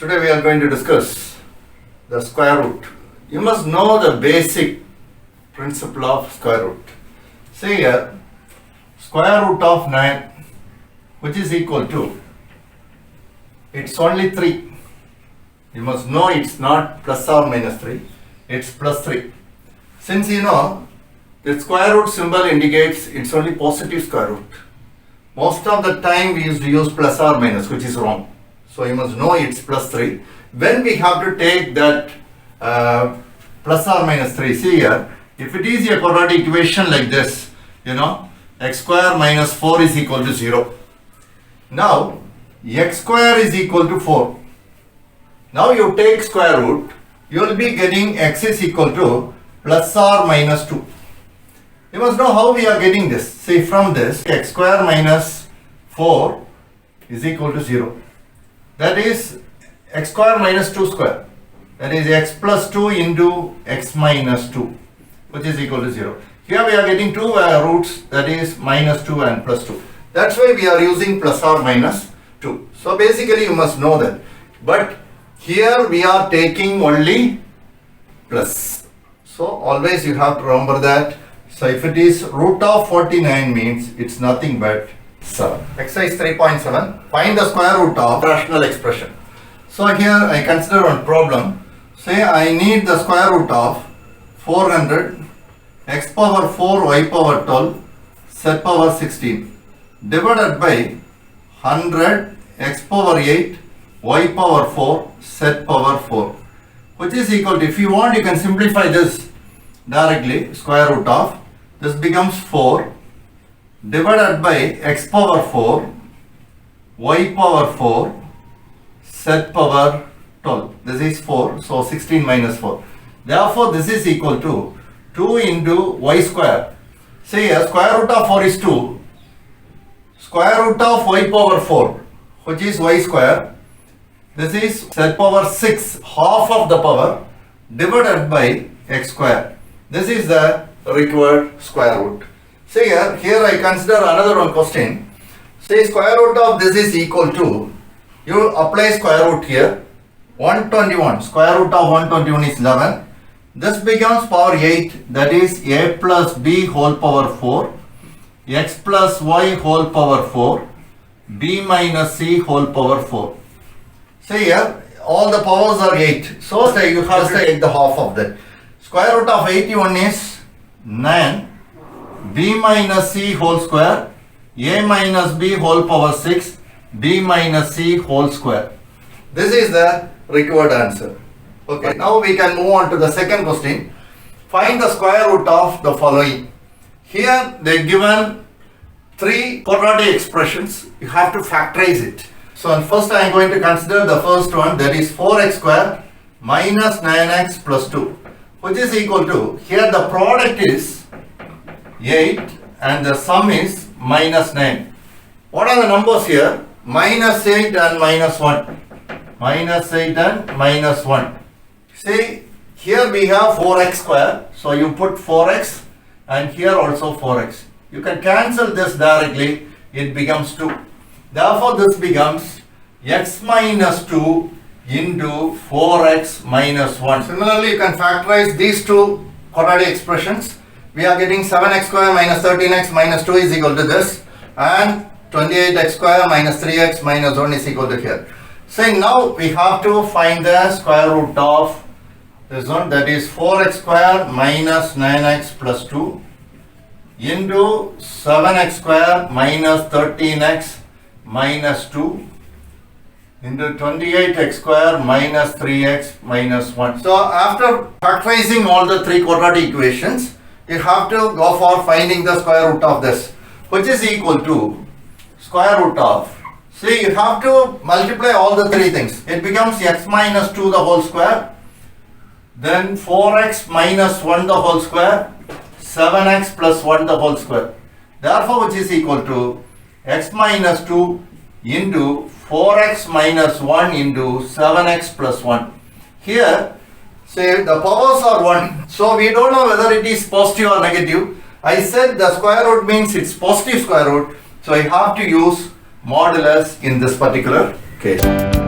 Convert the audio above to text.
Today we are going to discuss the square root. You must know the basic principle of square root. See here, square root of 9, which is equal to, it's only 3. You must know it's not plus or minus 3, it's plus 3. Since you know, the square root symbol indicates it's only positive square root. Most of the time we used to use plus or minus, which is wrong. So you must know it's plus 3. When we have to take that plus or minus 3, see here, if it is a quadratic equation like this, x square minus 4 is equal to 0. Now, x square is equal to 4. Now you take square root, you will be getting x is equal to plus or minus 2. You must know how we are getting this. See, from this, x square minus 4 is equal to 0. That is x square minus 2 square. That is x plus 2 into x minus 2, which is equal to 0. Here we are getting two roots, that is minus 2 and plus 2. That's why we are using plus or minus 2. So basically you must know that. But here we are taking only plus. So always you have to remember that. So if it is root of 49 means it's nothing but 7. Exercise 3.7. Find the square root of rational expression. So here I consider one problem. Say I need the square root of 400 x power 4 y power 12 z power 16 divided by 100 x power 8 y power 4 z power 4, which is equal to, if you want you can simplify this directly, square root of this becomes 4 divided by x power 4 y power 4 z power 12. This is 4, so 16 minus 4. Therefore this is equal to 2 into y square. See here, square root of 4 is 2. Square root of y power 4, which is y square. This is z power 6, half of the power, divided by x square. This is the required square root. See here I consider another one question. Say square root of this is equal to, you apply square root here, 121. Square root of 121 is 11. This becomes power 8, that is a plus b whole power 4, x plus y whole power 4, b minus c whole power 4. See here, all the powers are 8. So say you have to take the half of that. Square root of 81 is 9, b minus c whole square, a minus b whole power 6, b minus c whole square. This is the required answer. Okay, now we can move on to the second question. Find the square root of the following. Here they given 3 quadratic expressions. You have to factorize it. So first I am going to consider the first one, that is 4x square minus 9x plus 2, which is equal to, here the product is 8 and the sum is minus 9. What are the numbers here? Minus 8 and minus 1. Minus 8 and minus 1. See, here we have 4x square. So you put 4x and here also 4x. You can cancel this directly. It becomes 2. Therefore this becomes x minus 2 into 4x minus 1. Similarly, you can factorize these two quadratic expressions. We are getting 7x square minus 13x minus 2 is equal to this, and 28x square minus 3x minus 1 is equal to here. So now we have to find the square root of this one, that is 4x square minus 9x plus 2 into 7x square minus 13x minus 2 into 28x square minus 3x minus 1. So after factorizing all the 3 quadratic equations, you have to go for finding the square root of this, which is equal to square root of, see, you have to multiply all the 3 things. It becomes x minus 2 the whole square, then 4x minus 1 the whole square, 7x plus 1 the whole square. Therefore which is equal to x minus 2 into 4x minus 1 into 7x plus 1. Here, say the powers are 1. So we don't know whether it is positive or negative. I said the square root means it's positive square root. So I have to use modulus in this particular case.